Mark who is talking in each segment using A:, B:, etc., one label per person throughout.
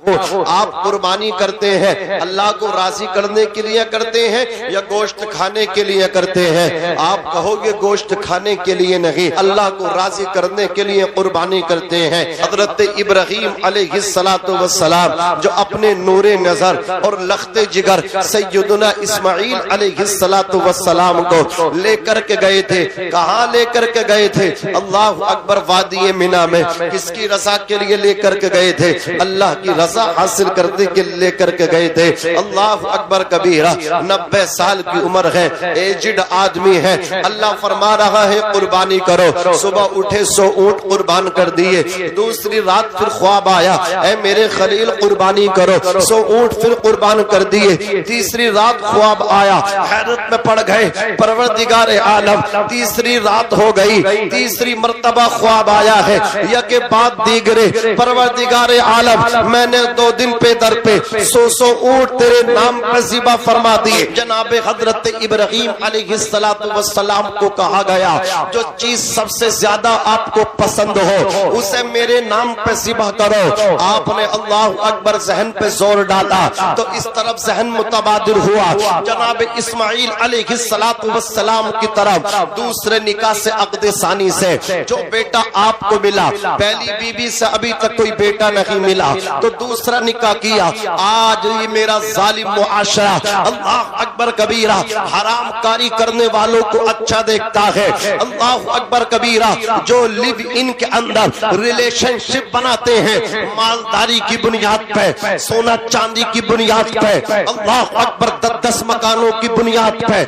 A: آپ قربانی کرتے ہیں اللہ کو راضی کرنے کے لیے کرتے ہیں یا گوشت کھانے کے لیے کرتے ہیں؟ آپ کہو گے گوشت کھانے کے لیے نہیں، اللہ کو راضی کرنے کے لیے قربانی کرتے ہیں۔ حضرت ابراہیم علیہ السلام جو اپنے نور نظر اور لخت جگر سیدنا اسماعیل علیہ السلام کو لے کر کے گئے تھے، کہاں لے کر کے گئے تھے؟ اللہ اکبر، وادی مینا میں۔ کس کی رضا کے لیے لے کر کے گئے تھے؟ اللہ کی رضا حاصل کرنے کے لے کر کے گئے تھے۔ اللہ اکبر کبیرہ، 90 سال کی عمر ہے، ایجڈ آدمی ہے۔ اللہ فرما رہا ہے قربانی کرو۔ صبح اٹھے 100 اونٹ قربان کر دیے، دوسری رات پھر خواب آیا اے میرے خلیل قربانی کرو، 100 اونٹ پھر قربان کر دیے، تیسری رات خواب آیا، حیرت میں پڑ گئے پروردگار عالم، تیسری رات ہو گئی، تیسری مرتبہ خواب آیا ہے یا کہ بعد دیگرے، پروردگار عالم میں نے 2 دن پہ در پہ 100 اونٹ تیرے نام پر ذبح فرما دیے۔ جناب حضرت ابراہیم علیہ السلام کو کہا گیا جو چیز سب سے زیادہ آپ کو پسند ہو اسے میرے نام پہ ذبح کرو۔ آپ نے اللہ اکبر ذہن پہ زور ڈالا تو اس طرف ذہن متبادر ہوا، جناب اسماعیل علیہ السلام کی طرف دوسرے نکاح سے عقد ثانی سے جو بیٹا آپ کو ملا، پہلی بیوی سے ابھی تک کوئی بیٹا نہیں ملا تو دوسرا نکاح کیا۔ آج یہ میرا ظالم معاشرہ اللہ اکبر کبیرہ حرام کاری کرنے والوں کو اچھا دیکھتا ہے۔ اللہ اکبر کبیرہ جو لیو ان کے اندر ریلیشن شپ بناتے ہیں مالداری کی بنیاد پہ، سونا چاندی کی بنیاد پہ، اللہ اکبر 10 مکانوں کی بنیاد پہ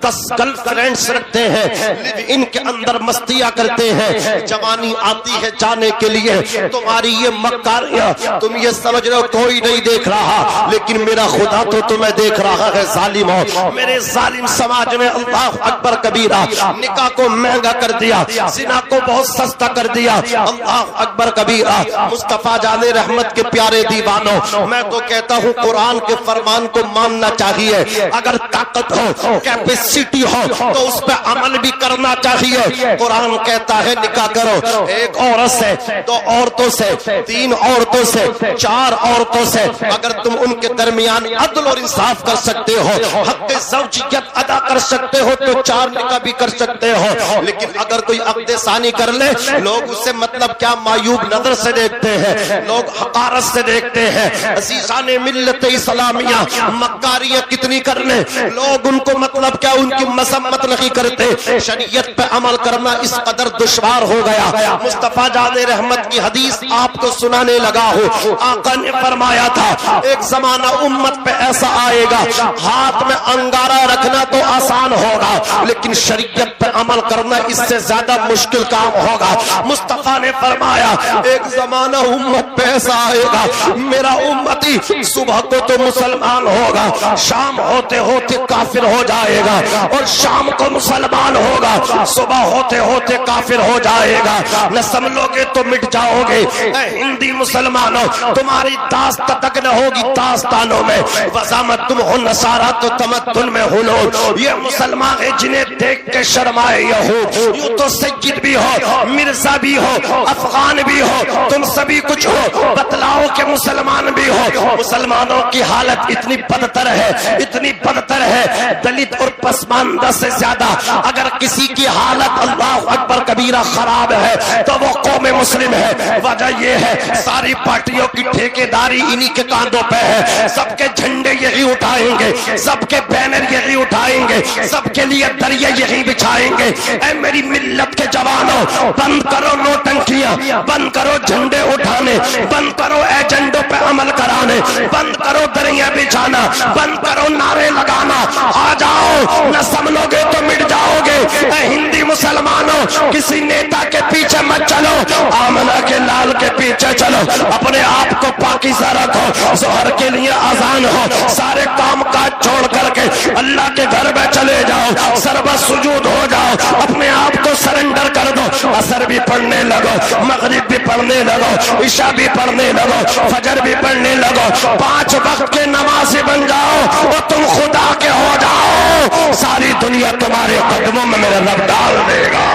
A: 10 گرل فرینڈز رکھتے ہیں، لیو ان کے اندر مستیاں کرتے ہیں، جوانی آتی ہے جانے کے لیے، تمہاری یہ مکاریاں تم یہ سمجھ رہے ہو کوئی نہیں دیکھ رہا لیکن میرا خدا تو تمہیں دیکھ رہا ہے ظالموں۔ میرے ظالم سماج میں اللہ اکبر کبیرہ نکاح کو مہنگا کر دیا، زنا کو بہت سستا کر دیا۔ اللہ اکبر کبیرہ مصطفیٰ جان رحمت کے پیارے دیوانوں، میں تو کہتا ہوں قرآن کے فرمان کو ماننا چاہیے، اگر طاقت ہو کیپیسٹی ہو تو اس پہ عمل بھی کرنا چاہیے۔ قرآن کہتا ہے نکاح کرو، 1 عورت سے، 2 عورتوں سے، 3 عورتوں سے، 4 عورتوں سے، اگر تم ان کے درمیان عدل اور انصاف کر سکتے ہو، حق زوجیت ادا کر سکتے ہو تو 4 نکاح بھی کر سکتے ہو۔ لیکن اگر کوئی عقد ثانی کر لے لوگ اسے مطلب کیا معیوب نظر سے دیکھتے ہیں، لوگ حقارت سے دیکھتے ہیں۔ عزیزان ملت اسلامیہ مکاریاں کتنی کر لیں لوگ ان کو مطلب کیا ان کی مذمت نہیں کرتے۔ شریعت پہ عمل کرنا اس قدر دشوار ہو گیا۔ مصطفیٰ جان رحمت کی حدیث آپ کو سنانے لگا ہو، آقا نے فرمایا تھا ایک زمانہ امت پہ ایسا آئے گا ہاتھ میں انگارہ رکھنا تو آسان ہوگا لیکن شریعت پہ عمل کرنا اس سے زیادہ مشکل کام ہوگا۔ مصطفیٰ نے فرمایا ایک زمانہ امت پہ ایسا آئے گا میرا امتی صبح کو تو مسلمان ہوگا، شام ہوتے ہوتے کافر ہو جائے گا، اور شام کو مسلمان ہوگا، صبح ہوتے ہوتے کافر ہو جائے گا۔ نہ سمجھو گے تو مٹ جاؤ گے۔ اے ہندی مسلمانوں تمہاری داست تک نہ ہوگی داستانوں میں، وزامت تم ہو نصارہ تو تمدن میں ہو لوگ۔ یہ مسلمان ہے جنہیں دیکھ کے شرمائے یہود، یوں تو سید بھی ہو، مرزا بھی ہو، افغان بھی ہو، تم سبھی کچھ ہو، بتلاؤ کہ مسلمان بھی ہو۔ مسلمانوں کی حالت اتنی بدتر ہے، اتنی بدتر ہے، دلت اور پسماندہ سے زیادہ اگر کسی کی حالت اللہ اکبر کبیرہ خراب ہے تو وہ قوم مسلم ہے۔ وجہ یہ ہے ساری پارٹیوں کی ٹھیکیداری انہی کے کاندھوں پہ ہے، سب کے جھنڈے یہی اٹھائیں گے، سب کے بینر یہی اٹھائیں گے، سب کے لیے دریا یہی بچھائیں گے۔ اے میری ملت کے جوانوں بند کرو نوٹنکیاں، بند کرو جھنڈے اٹھانے، بند کرو ایجنڈوں پہ عمل کرانے، بند کرو دریا بچھانا، بند کرو نعرے لگانا۔ آ جاؤ، نہ سمجھو گے تو مٹ جاؤ گے۔ اے ہندی مسلمانوں کسی نیتا کے پیچھے مت چلو، آمنہ کے لال کے پیچھے چلو، اپنے آپ کو پاکیزہ رکھو، ظہر کے لیے اذان ہو، سارے کام کاج چھوڑ کر کے اللہ کے گھر میں چلے جاؤ، سربت سجود ہو جاؤ، اپنے آپ کو سرنڈر کر دو، عصر بھی پڑھنے لگو، مغرب بھی پڑھنے لگو، عشاء بھی پڑھنے لگو، فجر بھی پڑھنے لگو، 5 وقت کے نمازی بن جاؤ اور تم خدا کے ہو جاؤ، ساری دنیا تمہارے قدموں میں میرا رب ڈال دے گا۔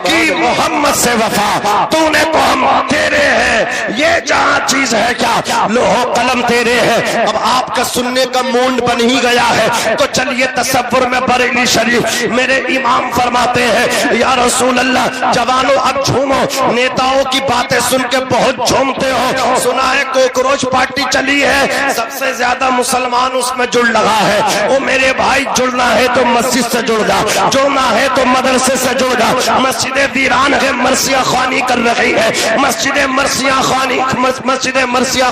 B: کی محمد سے وفا، تو نے تو ہم تیرے ہیں، یہ جہاں چیز ہے کیا لوح و قلم تیرے ہیں۔ اب آپ کا سننے کا مونڈ بن ہی گیا ہے تو چلیے تصور میں بریلی شریف میرے امام فرماتے ہیں یا رسول اللہ جوانوں اب جھومو، نیتاؤں کی باتیں سن کے بہت جھومتے ہو، سنا ہے کوکروچ پارٹی چلی ہے، سب سے زیادہ مسلمان اس میں جڑ لگا ہے۔ وہ میرے بھائی جڑنا ہے تو مسجد سے جڑ جا، جڑنا ہے تو مدرسے سے جڑ جا۔ مسجد ویران ہے مرثیہ خوانی کر رہی ہے، مسجد مرثیہ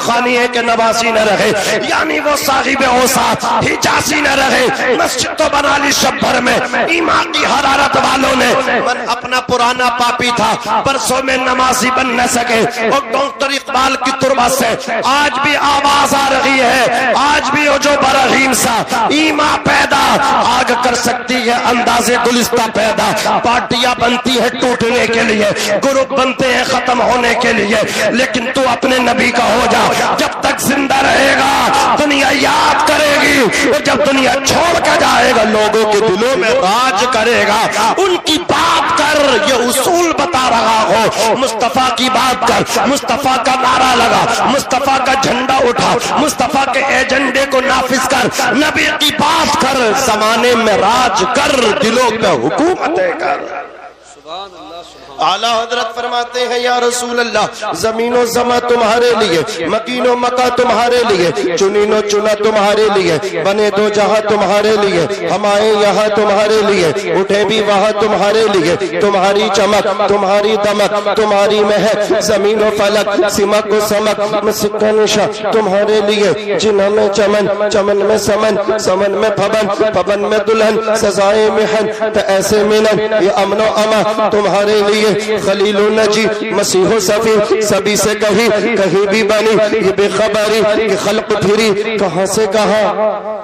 B: خوانی ہے کہ نواسی نہ رہے، یعنی وہ صاحب اوصاف حجازی نہ رہے۔ مسجد تو بنا لی شب بھر میں، ایمان کی حرارت والوں نے، من اپنا پرانا پاپی تھا برسوں میں نمازی بن نہ سکے، اور ڈاکٹر اقبال کی تربت سے آج بھی آواز آ رہی ہے، آج بھی جو برہیم سا ایمان پیدا آگ کر سکتی ہے انداز گلستہ پیدا۔ پارٹیاں بنتی ہیں ٹوٹنے کے لیے، گروپ بنتے ہیں ختم ہونے کے لیے، لیکن تو اپنے نبی کا ہو جا، جب تک زندہ رہے گا دنیا یاد کرے گی، اور جب دنیا چھوڑ کے جائے گا لوگوں کے دلوں میں راج کرے گا۔ ان کی بات کر، یہ اصول بتا رہا ہو، مصطفیٰ کی بات کر، مصطفیٰ کا نعرہ لگا، مصطفیٰ کا جھنڈا اٹھا، مصطفیٰ کے ایجنڈے کو نافذ کر، نبی کی بات کر، زمانے میں راج کر، دلوں پہ حکومتیں کر۔
A: اعلیٰ حضرت فرماتے ہیں یا رسول اللہ زمین و زماں تمہارے لیے، مکین و مکہ تمہارے لیے، چنین و چنا تمہارے لیے، بنے دو جہاں تمہارے لیے، ہم آئے یہاں تمہارے لیے، اٹھے بھی وہاں تمہارے لیے، تمہاری چمک تمہاری دمک تمہاری مہک، زمین و فلک سمک و سمک مسک کا نشا تمہارے لیے، جنہ میں چمن چمن میں سمن سمن میں پھبن پھبن میں دلہن سزائے محن، تو ایسے ملن یہ امن و اما تمہارے لیے، خلیل و نجی مسیح و صفی سبھی سے کہیں بھی بنی، یہ بے خبری کہ خلق پھری کہاں سے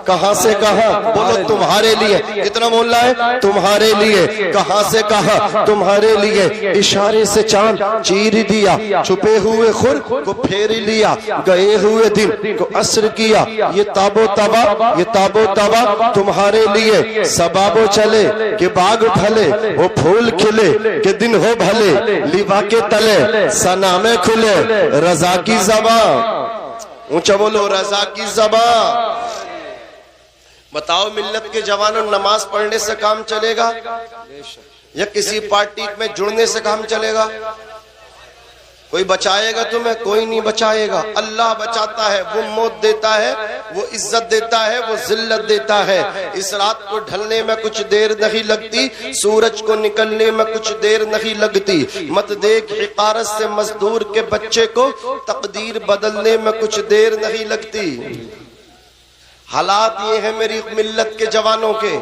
A: کہاں سے کہاں، بولو تمہارے لیے، کتنا مولا ہے تمہارے لیے، کہاں سے کہاں تمہارے لیے، اشارے سے چاند چیر دیا، چھپے ہوئے خور کو پھیر لیا، گئے ہوئے دن کو عصر کیا، یہ تاب و تبا تمہارے لیے، سبابو چلے کہ باغ پھلے، وہ پھول کھلے کہ دن ہو بھلے، لیبا کے تلے سنا میں کھلے، رضا کی زبان اونچا بولو رضا کی زبان۔ بتاؤ ملت کے جوانوں نماز پڑھنے سے کام چلے گا یا کسی پارٹی میں جڑنے سے کام چلے گا؟ کوئی بچائے گا تمہیں؟ کوئی نہیں بچائے گا، اللہ بچاتا ہے، وہ موت دیتا ہے، وہ عزت دیتا ہے، وہ ذلت دیتا ہے۔ اس رات کو ڈھلنے میں کچھ دیر نہیں لگتی، سورج کو نکلنے میں کچھ دیر نہیں لگتی، مت دیکھ حقارت سے مزدور کے بچے کو، تقدیر بدلنے میں کچھ دیر نہیں لگتی۔ حالات یہ ہیں میری ملت کے جوانوں کے،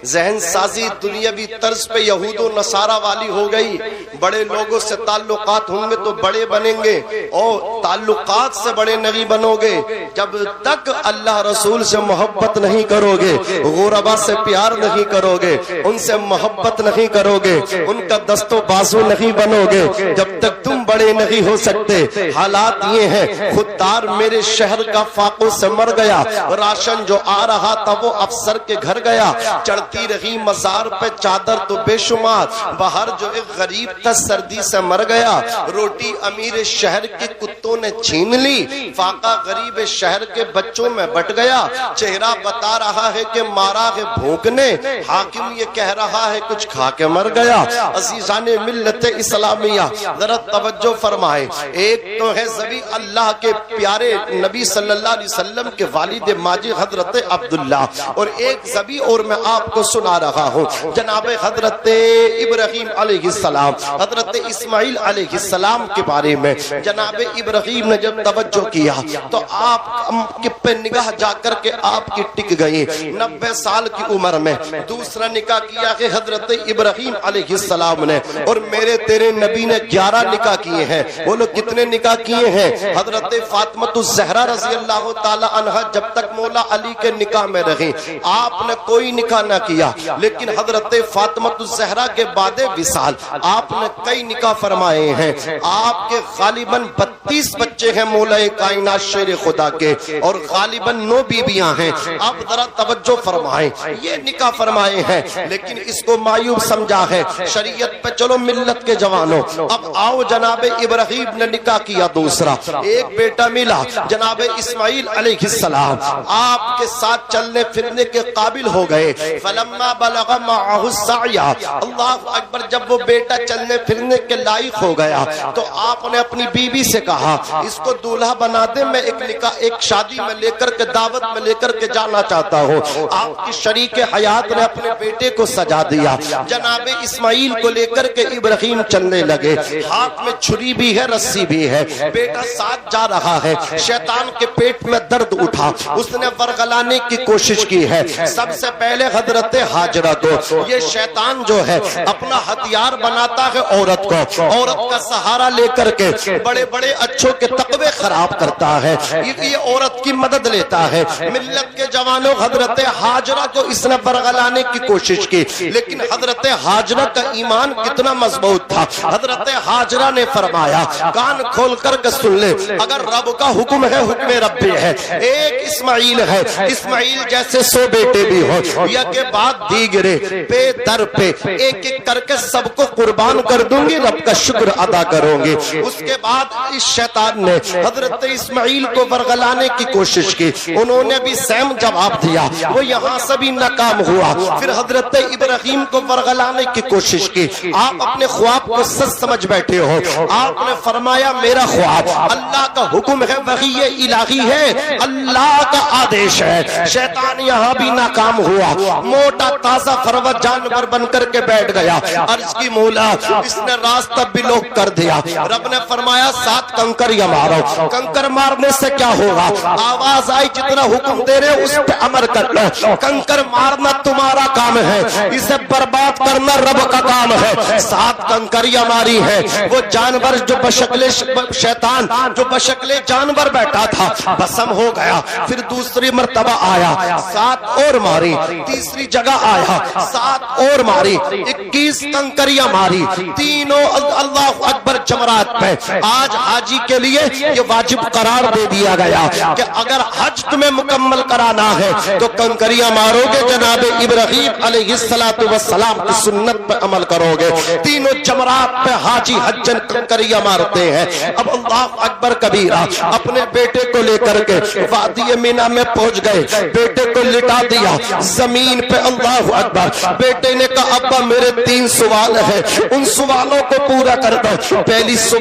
A: ذہن سازی دنیاوی طرز پہ یہود و نصارہ والی ہو گئی، بڑے لوگوں سے تعلقات ہوں گے تو بڑے بنیں گے، اور تعلقات سے بڑے نہیں بنو گے جب تک اللہ رسول سے محبت نہیں کرو گے، غربا سے پیار نہیں کرو گے، ان سے محبت نہیں کرو گے، ان کا دست و بازو نہیں بنو گے، جب تک تم بڑے نہیں ہو سکتے۔ حالات یہ ہیں، خوددار میرے شہر کا فاقوں سے مر گیا، راشن جو آ رہا تھا وہ افسر کے گھر گیا، چڑھتی رہی مزار پہ چادر تو بے شمار، باہر جو ایک غریب تھا سردی سے مر گیا، روٹی امیر شہر کے کتوں نے چھین لی، فاقہ غریب شہر کے بچوں میں بٹ گیا، چہرہ بتا رہا ہے کہ مارا ہے بھوک نے، حاکم یہ کہہ رہا ہے کچھ کھا کے مر گیا۔ عزیزان ملت اسلامیہ ذرا توجہ فرمائے، ایک تو ہے ذبی اللہ کے پیارے نبی صلی اللہ علیہ وسلم کے والد ماجد حضرت عبداللہ، اور ایک ذبی اور میں آپ کو سنا رہا ہوں جناب حضرت ابراہیم علیہ السلام، حضرت اسماعیل علیہ السلام کے بارے میں۔ جناب ابراہیم نے جب توجہ کیا تو آپ پہ نگاہ جا کر کے آپ کی ٹک گئی، 90 سال کی عمر میں دوسرا نکاح کیا کہ حضرت ابراہیم علیہ السلام نے، اور میرے تیرے نبی نے 11 نکاح کیے ہیں؟ بولو کتنے نکاح کیے ہیں؟ حضرت فاطمہ الزہرا رضی اللہ تعالی عنہا جب تک مولا علی کے نکاح میں رہیں آپ نے کوئی نکاح نہ کیا، لیکن حضرت فاطمہ الزہرا کے بعد وصال آپ نے کئی نکاح فرمائے ہیں۔ آپ کے غالباً 32 بچے ہیں مولا کائنات شیر خدا کے، اور غالباً 9 بیویاں ہیں۔ آپ ذرا توجہ فرمائیں، یہ نکاح فرمائے ہیں، لیکن اس کو معیوب سمجھا ہے شریعت پہ۔ چلو ملت کے جوانوں، اب آؤ جناب ابراہیم نے نکاح کیا دوسرا، ایک بیٹا ملا جناب اسماعیل علیہ السلام، آپ کے ساتھ چلنے پھرنے کے قابل ہو گئے۔ فلما بلغ معه السعی، اللہ اکبر، جب وہ بیٹا چلنے پھرنے کے لائق ہو گیا تو آپ نے اپنی بیوی سے کہا اس کو دولہا بنا دے، میں ایک شادی میں لے کر کے دعوت میں لے کر کے جانا چاہتا ہوں۔ آپ کی شریک حیات نے اپنے بیٹے کو سجا دیا، جناب اسماعیل کو لے کر کے ابراہیم چلنے لگے، ہاتھ میں چھری بھی ہے رسی بھی ہے، بیٹا ساتھ جا رہا ہے۔ شیطان کے پیٹ میں درد اٹھا، اس نے ورغلانے کی کوشش کی ہے۔ سب سے پہلے حضرت ہاجرہ کو، یہ شیطان جو ہے اپنا ہتھیار بناتا ہے عورت کو، عورت کا سہارا لے کر کے بڑے بڑے اچھوں کے تقوی خراب کرتا ہے، یہ عورت کی مدد لیتا ہے۔ ملت کے جوانوں، حضرت ہاجرہ کو اس نے ورغلانے کی کوشش کی، لیکن حضرت ہاجرہ کا ایمان کتنا مضبوط تھا۔ حضرت ہاجرہ نے فرمایا کان کھول کر کے سن لے، اگر رب کا حکم ہے حکم ربی ہے، ایک اسماعیل ہے، اسماعیل جیسے 100 بیٹے بھی ہو، یا کے بعد دیگرے پہ در پہ ایک ایک کر کے سب کو قربان کر دوں گی، رب کا شکر ادا کروں گی۔ اس کے بعد اس شیطان نے حضرت اسماعیل کو ورغلانے کی کوشش کی، انہوں نے بھی سیم جواب دیا، وہ یہاں سے بھی ناکام ہوا۔ پھر حضرت ابراہیم کو ورغلانے کی کوشش کی، آپ اپنے خواب کو سچ سمجھ بیٹھے ہو، آپ نے فرمایا میرا خواب اللہ کا حکم ہے، وحی الہی ہے، اللہ کا آدیش ہے۔ شیطان یہاں بھی ناکام ہوا، موٹا تازہ فروت جانور بن کر کے بیٹھ گیا، عرض کی مولا اس نے راستہ بلوک کر دیا۔ رب نے فرمایا 7 کنکر یا مارو، کنکر مارنے سے کیا ہوگا؟ آواز آئی جتنا حکم دے رہے اس پہ عمل کر لو، کنکر مارنا تمہارا کام ہے، اسے برباد کرنا رب کا کام ہے۔ 7 کنکریاں ماری ہے، وہ جانور جو بشکل شیطان جو بشکل جانور بیٹھا تھا بسم ہو گیا۔ پھر دوسری مرتبہ آیا، 7 اور ماری، تیسری جگہ آیا، 7 اور ماری، 21 کنکریاں ماری، تینوں اللہ اکبر جمرات پہ۔ آج حاجی کے لیے یہ واجب قرار دے دیا گیا کہ اگر حج تمہیں مکمل کرانا ہے تو کنکریاں مارو گے، جناب ابراہیم علیہ السلام کی سنت پہ عمل کرو گے۔ تینوں جمرات پہ حاجی حجن کنکریاں مارتے ہیں۔ اب اللہ اکبر کبیرہ اپنے بیٹے کو لے کر کے وادی مینا میں پہنچ گئے، بیٹے کو لٹا دیا زمین پہ۔ اللہ اکبر، بیٹے نے کہا ابا میرے 3 سوال ہیں، ان سوالوں کو پورا کر دو۔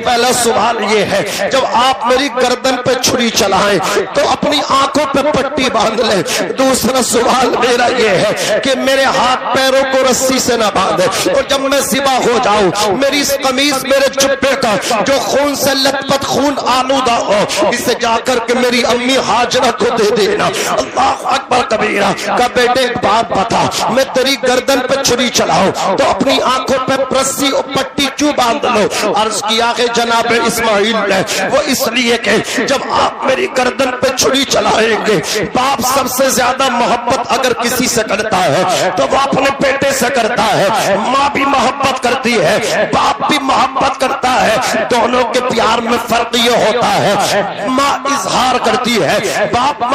A: پہلا سوال یہ ہے جب آپ میری گردن پہ چھری چلائیں تو اپنی آنکھوں پہ پٹی باندھ لیں۔ دوسرا سوال میرا یہ ہے کہ میرے ہاتھ پیروں کو رسی سے نہ باندھے، اور جب میں ذبح ہو جاؤں میری اس قمیص میرے جبے کا جو خون سے لت پت خون آلودہ ہو، اسے جا کر کے میری امی ہاجرہ کو دے دینا۔ اللہ اکبر کبیرہ کا بیٹے ایک بات بتا، میں تیری گردن پہ چھری چلاؤں تو اپنی آنکھوں پہ رسی اور پٹی کیوں باندھ لو؟ عرض کیا کہ جناب اسماعیل نے وہ اس لیے کہ جب آپ میری گردن پہ چھری چلائیں گے، باپ سب سے زیادہ محبت اگر کسی سے کرتا ہے تو وہ اپنے بیٹے سے کرتا ہے، ماں بھی محبت کرتی ہے، باپ بھی محبت کرتا ہے، دونوں کے پیار میں فرق یہ ہوتا ہے ماں اظہار کرتی ہے، باپ محبت